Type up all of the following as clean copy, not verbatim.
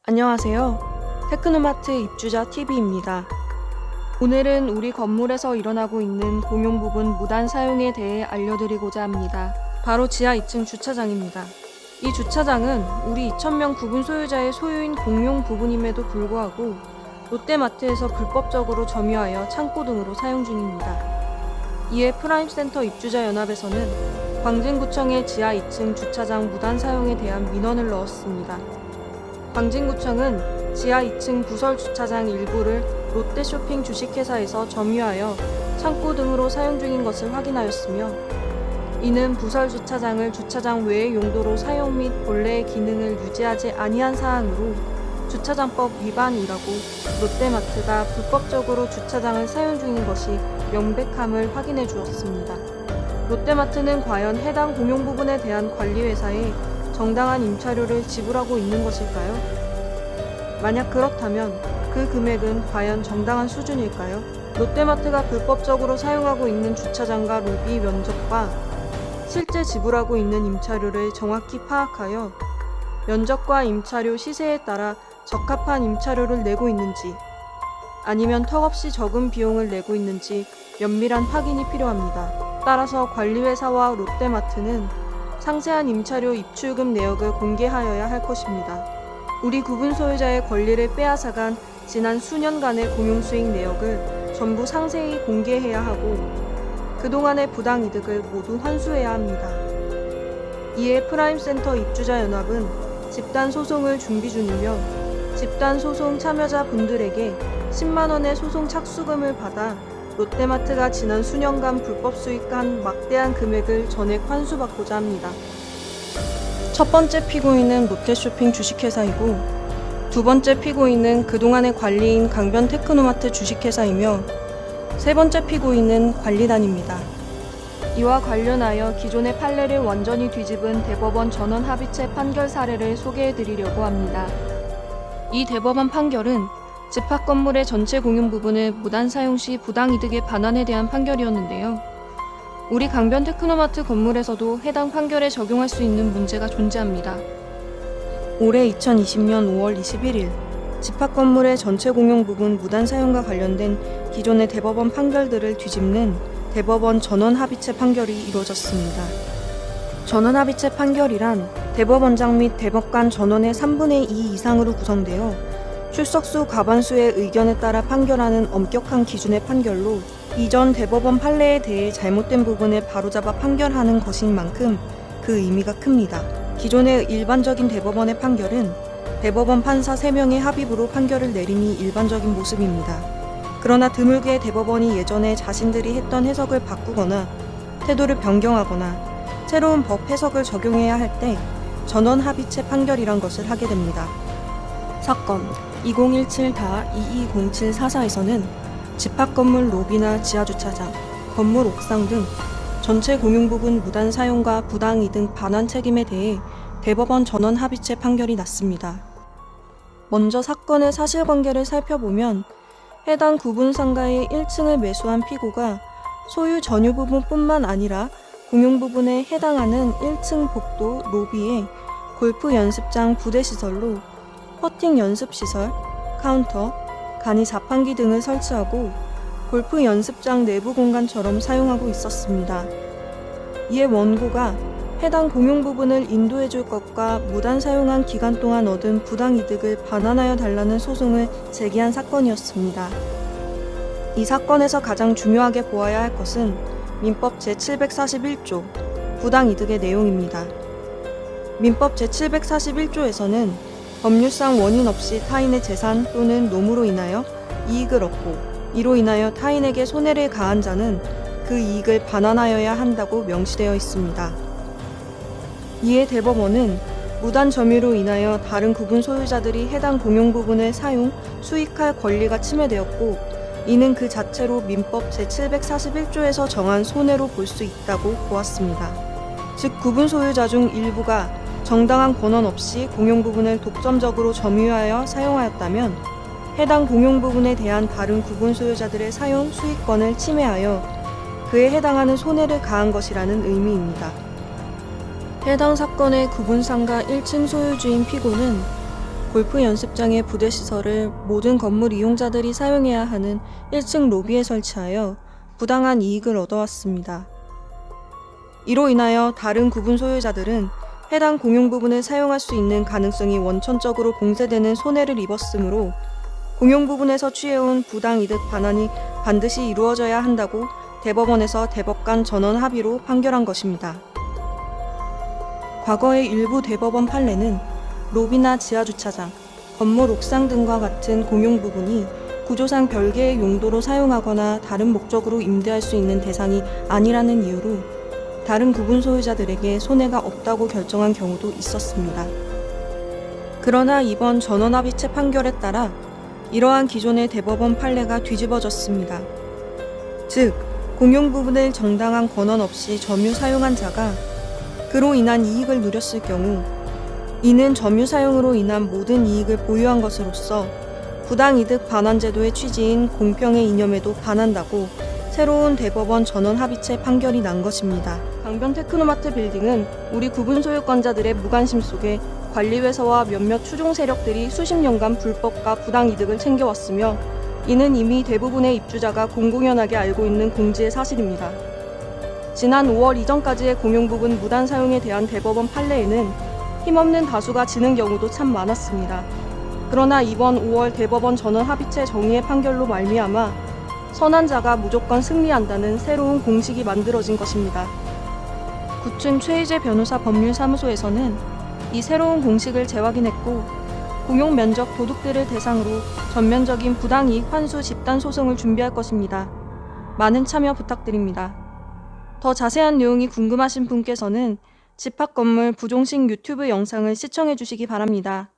안녕하세요. 테크노마트 입주자 TV입니다. 오늘은 우리 건물에서 일어나고 있는 공용 부분 무단 사용에 대해 알려드리고자 합니다. 바로 지하 2층 주차장입니다. 이 주차장은 우리 2,000명 부분 소유자의 소유인 공용 부분임에도 불구하고 롯데마트에서 불법적으로 점유하여 창고 등으로 사용 중입니다. 이에 프라임센터 입주자연합에서는 광진구청에 지하 2층 주차장 무단 사용에 대한 민원을 넣었습니다. 광진구청은 지하 2층 부설 주차장 일부를 롯데쇼핑 주식회사에서 점유하여 창고 등으로 사용 중인 것을 확인하였으며, 이는 부설 주차장을 주차장 외의 용도로 사용 및 본래의 기능을 유지하지 아니한 사항으로 주차장법 위반이라고 롯데마트가 불법적으로 주차장을 사용 중인 것이 명백함을 확인해 주었습니다. 롯데마트는 과연 해당 공용 부분에 대한 관리회사에 정당한 임차료를 지불하고 있는 것일까요? 만약 그렇다면 그 금액은 과연 정당한 수준일까요? 롯데마트가 불법적으로 사용하고 있는 주차장과 로비 면적과 실제 지불하고 있는 임차료를 정확히 파악하여 면적과 임차료 시세에 따라 적합한 임차료를 내고 있는지, 아니면 턱없이 적은 비용을 내고 있는지 면밀한 확인이 필요합니다. 따라서 관리회사와 롯데마트는 상세한 임차료 입출금 내역을 공개하여야 할 것입니다. 우리 구분 소유자의 권리를 빼앗아간 지난 수년간의 공용수익 내역을 전부 상세히 공개해야 하고, 그동안의 부당이득을 모두 환수해야 합니다. 이에 프라임센터 입주자연합은 집단소송을 준비 중이며, 집단소송 참여자 분들에게 10만원의 소송 착수금을 받아 롯데마트가 지난 수년간 불법 수익한 막대한 금액을 전액 환수받고자 합니다. 첫 번째 피고인은 롯데쇼핑 주식회사이고, 두 번째 피고인은 그동안의 관리인 강변 테크노마트 주식회사이며, 세 번째 피고인은 관리단입니다. 이와 관련하여 기존의 판례를 완전히 뒤집은 대법원 전원 합의체 판결 사례를 소개해드리려고 합니다. 이 대법원 판결은 집합 건물의 전체 공용 부분을 무단 사용 시 부당이득의 반환에 대한 판결이었는데요. 우리 강변 테크노마트 건물에서도 해당 판결에 적용할 수 있는 문제가 존재합니다. 올해 2020년 5월 21일 집합 건물의 전체 공용 부분 무단 사용과 관련된 기존의 대법원 판결들을 뒤집는 대법원 전원 합의체 판결이 이루어졌습니다. 전원 합의체 판결이란 대법원장 및 대법관 전원의 3분의 2 이상으로 구성되어 출석수 과반수의 의견에 따라 판결하는 엄격한 기준의 판결로, 이전 대법원 판례에 대해 잘못된 부분을 바로잡아 판결하는 것인 만큼 그 의미가 큽니다. 기존의 일반적인 대법원의 판결은 대법원 판사 3명의 합의부로 판결을 내림이 일반적인 모습입니다. 그러나 드물게 대법원이 예전에 자신들이 했던 해석을 바꾸거나 태도를 변경하거나 새로운 법 해석을 적용해야 할 때 전원 합의체 판결이란 것을 하게 됩니다. 사건 2017-220744에서는 집합 건물 로비나 지하주차장, 건물 옥상 등 전체 공용 부분 무단 사용과 부당이득 반환 책임에 대해 대법원 전원 합의체 판결이 났습니다. 먼저 사건의 사실관계를 살펴보면, 해당 구분 상가의 1층을 매수한 피고가 소유 전유 부분뿐만 아니라 공용 부분에 해당하는 1층 복도 로비에 골프 연습장 부대시설로 퍼팅 연습시설, 카운터, 간이 자판기 등을 설치하고 골프 연습장 내부 공간처럼 사용하고 있었습니다. 이에 원고가 해당 공용 부분을 인도해 줄 것과 무단 사용한 기간 동안 얻은 부당이득을 반환하여 달라는 소송을 제기한 사건이었습니다. 이 사건에서 가장 중요하게 보아야 할 것은 민법 제741조 부당이득의 내용입니다. 민법 제741조에서는 법률상 원인 없이 타인의 재산 또는 노무로 인하여 이익을 얻고, 이로 인하여 타인에게 손해를 가한 자는 그 이익을 반환하여야 한다고 명시되어 있습니다. 이에 대법원은 무단 점유로 인하여 다른 구분 소유자들이 해당 공용 부분을 사용, 수익할 권리가 침해되었고, 이는 그 자체로 민법 제741조에서 정한 손해로 볼 수 있다고 보았습니다. 즉, 구분 소유자 중 일부가 정당한 권한 없이 공용 부분을 독점적으로 점유하여 사용하였다면, 해당 공용 부분에 대한 다른 구분 소유자들의 사용, 수익권을 침해하여 그에 해당하는 손해를 가한 것이라는 의미입니다. 해당 사건의 구분 상가 1층 소유주인 피고는 골프 연습장의 부대 시설을 모든 건물 이용자들이 사용해야 하는 1층 로비에 설치하여 부당한 이익을 얻어왔습니다. 이로 인하여 다른 구분 소유자들은 해당 공용 부분을 사용할 수 있는 가능성이 원천적으로 봉쇄되는 손해를 입었으므로 공용 부분에서 취해온 부당 이득 반환이 반드시 이루어져야 한다고 대법원에서 대법관 전원 합의로 판결한 것입니다. 과거의 일부 대법원 판례는 로비나 지하주차장, 건물 옥상 등과 같은 공용 부분이 구조상 별개의 용도로 사용하거나 다른 목적으로 임대할 수 있는 대상이 아니라는 이유로 다른 구분 소유자들에게 손해가 없다고 결정한 경우도 있었습니다. 그러나 이번 전원합의체 판결에 따라 이러한 기존의 대법원 판례가 뒤집어졌습니다. 즉, 공용 부분을 정당한 권한 없이 점유 사용한 자가 그로 인한 이익을 누렸을 경우 이는 점유 사용으로 인한 모든 이익을 보유한 것으로서 부당이득 반환제도의 취지인 공평의 이념에도 반한다고 새로운 대법원 전원합의체 판결이 난 것입니다. 강변 테크노마트 빌딩은 우리 구분 소유권자들의 무관심 속에 관리회사와 몇몇 추종 세력들이 수십 년간 불법과 부당이득을 챙겨왔으며 이는 이미 대부분의 입주자가 공공연하게 알고 있는 공지의 사실입니다. 지난 5월 이전까지의 공용 부분 무단 사용에 대한 대법원 판례에는 힘없는 다수가 지는 경우도 참 많았습니다. 그러나 이번 5월 대법원 전원합의체 정의의 판결로 말미암아 선한 자가 무조건 승리한다는 새로운 공식이 만들어진 것입니다. 구춘 최희재 변호사 법률사무소에서는 이 새로운 공식을 재확인했고 공용 면적 도둑들을 대상으로 전면적인 부당이익 환수 집단 소송을 준비할 것입니다. 많은 참여 부탁드립니다. 더 자세한 내용이 궁금하신 분께서는 집합건물 부종식 유튜브 영상을 시청해 주시기 바랍니다.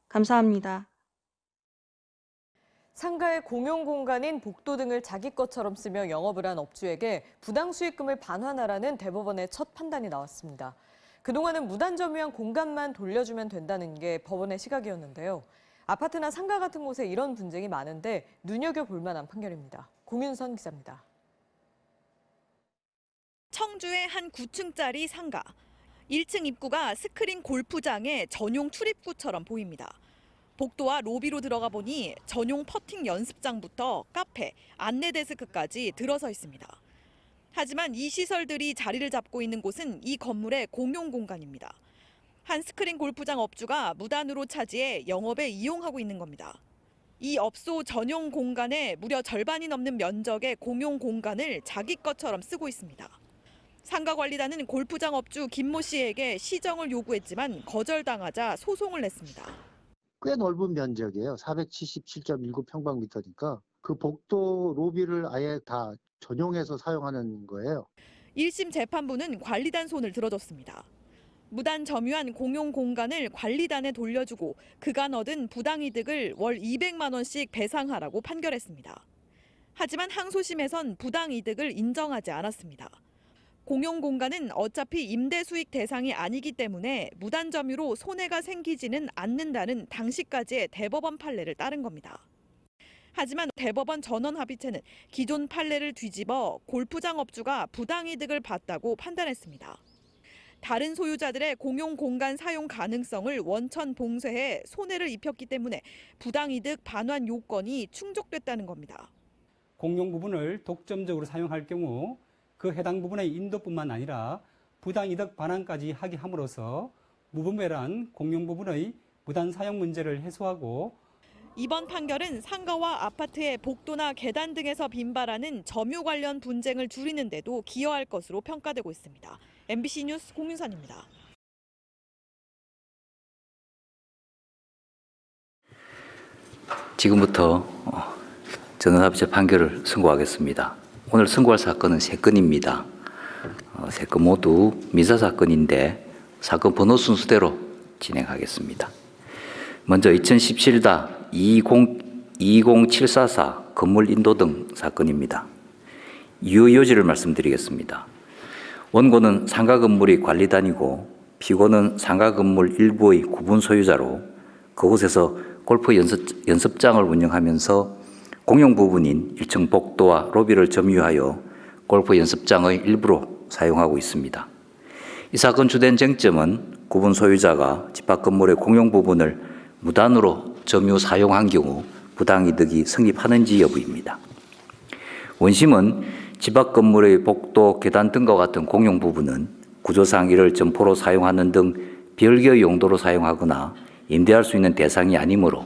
감사합니다. 상가의 공용 공간인 복도 등을 자기 것처럼 쓰며 영업을 한 업주에게 부당 수익금을 반환하라는 대법원의 첫 판단이 나왔습니다. 그동안은 무단 점유한 공간만 돌려주면 된다는 게 법원의 시각이었는데요. 아파트나 상가 같은 곳에 이런 분쟁이 많은데 눈여겨볼 만한 판결입니다. 공윤선 기자입니다. 청주의 한 9층짜리 상가. 1층 입구가 스크린 골프장의 전용 출입구처럼 보입니다. 복도와 로비로 들어가 보니 전용 퍼팅 연습장부터 카페, 안내 데스크까지 들어서 있습니다. 하지만 이 시설들이 자리를 잡고 있는 곳은 이 건물의 공용 공간입니다. 한 스크린 골프장 업주가 무단으로 차지해 영업에 이용하고 있는 겁니다. 이 업소 전용 공간의 무려 절반이 넘는 면적의 공용 공간을 자기 것처럼 쓰고 있습니다. 상가관리단은 골프장 업주 김모 씨에게 시정을 요구했지만 거절당하자 소송을 냈습니다. 꽤 넓은 면적이에요. 477.19평방미터니까 그 복도 로비를 아예 다 전용해서 사용하는 거예요. 1심 재판부는 관리단 손을 들어줬습니다. 무단 점유한 공용 공간을 관리단에 돌려주고 그간 얻은 부당이득을 월 200만 원씩 배상하라고 판결했습니다. 하지만 항소심에선 부당이득을 인정하지 않았습니다. 공용 공간은 어차피 임대 수익 대상이 아니기 때문에 무단 점유로 손해가 생기지는 않는다는 당시까지의 대법원 판례를 따른 겁니다. 하지만 대법원 전원합의체는 기존 판례를 뒤집어 골프장 업주가 부당이득을 봤다고 판단했습니다. 다른 소유자들의 공용 공간 사용 가능성을 원천 봉쇄해 손해를 입혔기 때문에 부당이득 반환 요건이 충족됐다는 겁니다. 공용 부분을 독점적으로 사용할 경우 그 해당 부분의 인도뿐만 아니라 부당이득 반환까지 하게 함으로써 무분별한 공용 부분의 무단 사용 문제를 해소하고 이번 판결은 상가와 아파트의 복도나 계단 등에서 빈발하는 점유 관련 분쟁을 줄이는 데도 기여할 것으로 평가되고 있습니다. MBC 뉴스 공윤선입니다. 지금부터 전원합의체 판결을 선고하겠습니다. 오늘 선고할 사건은 3건입니다. 3건 모두 민사사건인데 사건 번호 순서대로 진행하겠습니다. 먼저 2017-20744 건물 인도 등 사건입니다. 유효요지를 말씀드리겠습니다. 원고는 상가 건물의 관리단이고 피고는 상가 건물 일부의 구분 소유자로 그곳에서 골프 연습장을 운영하면서 공용 부분인 1층 복도와 로비를 점유하여 골프 연습장의 일부로 사용하고 있습니다. 이 사건 주된 쟁점은 구분 소유자가 집합 건물의 공용 부분을 무단으로 점유 사용한 경우 부당이득이 성립하는지 여부입니다. 원심은 집 앞 건물의 복도, 계단 등과 같은 공용 부분은 구조상 이를 점포로 사용하는 등 별개의 용도로 사용하거나 임대할 수 있는 대상이 아니므로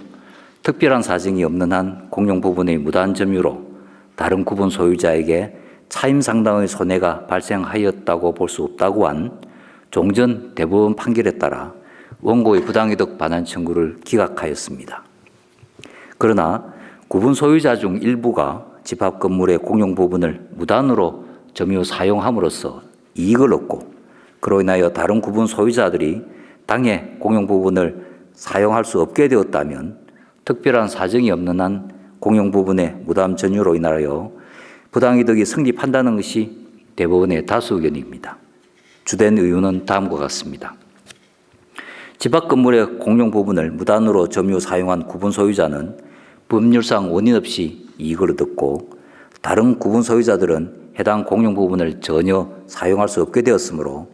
특별한 사정이 없는 한 공용 부분의 무단 점유로 다른 구분 소유자에게 차임 상당의 손해가 발생하였다고 볼 수 없다고 한 종전 대법원 판결에 따라 원고의 부당이득 반환 청구를 기각하였습니다. 그러나 구분 소유자 중 일부가 집 앞 건물의 공용 부분을 무단으로 점유 사용함으로써 이익을 얻고 그로 인하여 다른 구분 소유자들이 당해 공용 부분을 사용할 수 없게 되었다면 특별한 사정이 없는 한 공용 부분의 무단 점유로 인하여 부당이득이 성립한다는 것이 대법원의 다수 의견입니다. 주된 이유는 다음과 같습니다. 집 앞 건물의 공용 부분을 무단으로 점유 사용한 구분 소유자는 법률상 원인 없이 이익을 얻었고 다른 구분 소유자들은 해당 공용 부분을 전혀 사용할 수 없게 되었으므로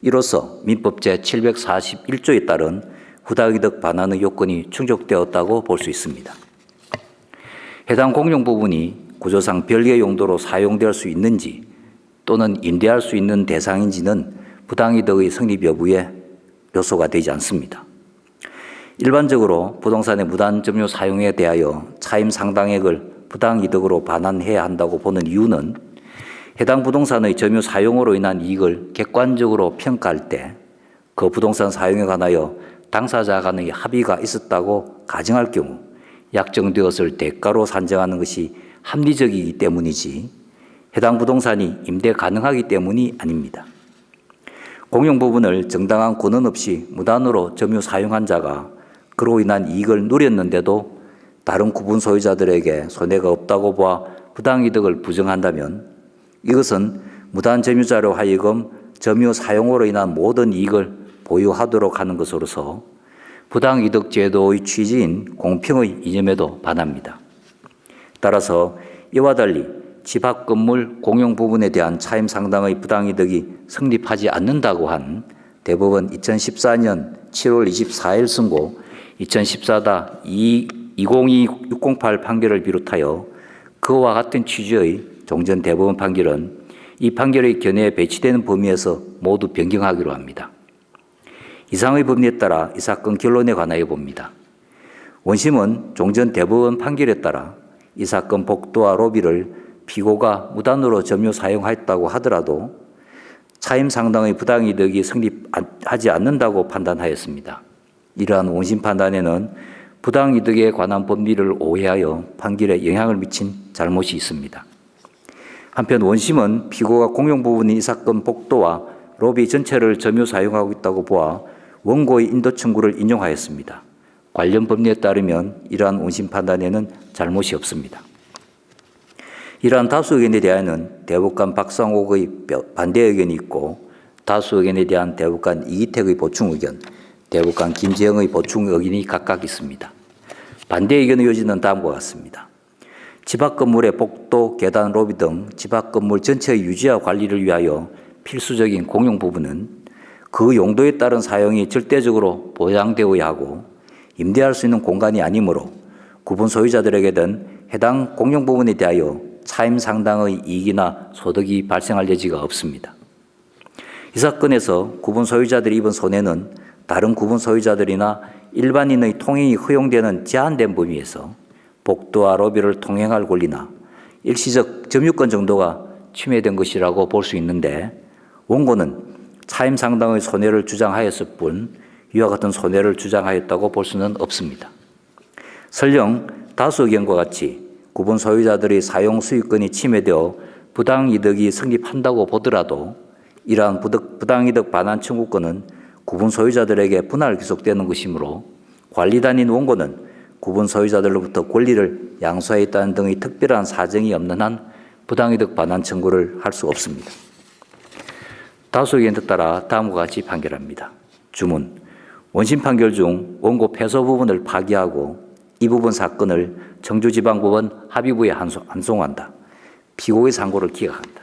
이로써 민법 제741조에 따른 부당이득 반환의 요건이 충족되었다고 볼 수 있습니다. 해당 공용 부분이 구조상 별개 용도로 사용될 수 있는지 또는 임대할 수 있는 대상인지는 부당이득의 성립 여부에 요소가 되지 않습니다. 일반적으로 부동산의 무단 점유 사용에 대하여 차임 상당액을 부당이득으로 반환해야 한다고 보는 이유는 해당 부동산의 점유 사용으로 인한 이익을 객관적으로 평가할 때 그 부동산 사용에 관하여 당사자 간의 합의가 있었다고 가정할 경우 약정되었을 대가로 산정하는 것이 합리적이기 때문이지 해당 부동산이 임대 가능하기 때문이 아닙니다. 공용 부분을 정당한 권한 없이 무단으로 점유 사용한 자가 그로 인한 이익을 누렸는데도 다른 구분 소유자들에게 손해가 없다고 봐 부당이득을 부정한다면 이것은 무단 점유자로 하여금 점유 사용으로 인한 모든 이익을 보유하도록 하는 것으로서 부당이득 제도의 취지인 공평의 이념에도 반합니다. 따라서 이와 달리 집 앞 건물 공용 부분에 대한 차임 상당의 부당이득이 성립하지 않는다고 한 대법원 2014년 7월 24일 선고 2014-202608 판결을 비롯하여 그와 같은 취지의 종전 대법원 판결은 이 판결의 견해에 배치되는 범위에서 모두 변경하기로 합니다. 이상의 법리에 따라 이 사건 결론에 관하여 봅니다. 원심은 종전 대법원 판결에 따라 이 사건 복도와 로비를 피고가 무단으로 점유 사용하였다고 하더라도 차임 상당의 부당이득이 성립하지 않는다고 판단하였습니다. 이러한 원심 판단에는 부당이득에 관한 법리를 오해하여 판결에 영향을 미친 잘못이 있습니다. 한편 원심은 피고가 공용 부분인 이 사건 복도와 로비 전체를 점유 사용하고 있다고 보아 원고의 인도 청구를 인용하였습니다. 관련 법리에 따르면 이러한 원심 판단에는 잘못이 없습니다. 이러한 다수 의견에 대하여는 대법관 박상옥의 반대 의견이 있고 다수 의견에 대한 대법관 이기택의 보충 의견, 대법관 김재영의 보충 의견이 각각 있습니다. 반대 의견의 요지는 다음과 같습니다. 집 앞 건물의 복도, 계단, 로비 등 집 앞 건물 전체의 유지와 관리를 위하여 필수적인 공용 부분은 그 용도에 따른 사용이 절대적으로 보장되어야 하고 임대할 수 있는 공간이 아니므로 구분 소유자들에게는 해당 공용 부분에 대하여 차임 상당의 이익이나 소득이 발생할 여지가 없습니다. 이 사건에서 구분 소유자들이 입은 손해는 다른 구분 소유자들이나 일반인의 통행이 허용되는 제한된 범위에서 복도와 로비를 통행할 권리나 일시적 점유권 정도가 침해된 것이라고 볼 수 있는데 원고는 차임 상당의 손해를 주장하였을 뿐 이와 같은 손해를 주장하였다고 볼 수는 없습니다. 설령 다수 의견과 같이 구분 소유자들의 사용 수익권이 침해되어 부당이득이 성립한다고 보더라도 이러한 부당이득 반환 청구권은 구분 소유자들에게 분할 귀속되는 것이므로 관리단인 원고는 구분 소유자들로부터 권리를 양수하였다는 등의 특별한 사정이 없는 한 부당이득 반환 청구를 할 수 없습니다. 다수 의견에 따라 다음과 같이 판결합니다. 주문. 원심 판결 중 원고 패소 부분을 파기하고 이 부분 사건을 청주지방법원 합의부에 환송한다. 피고의 상고를 기각한다.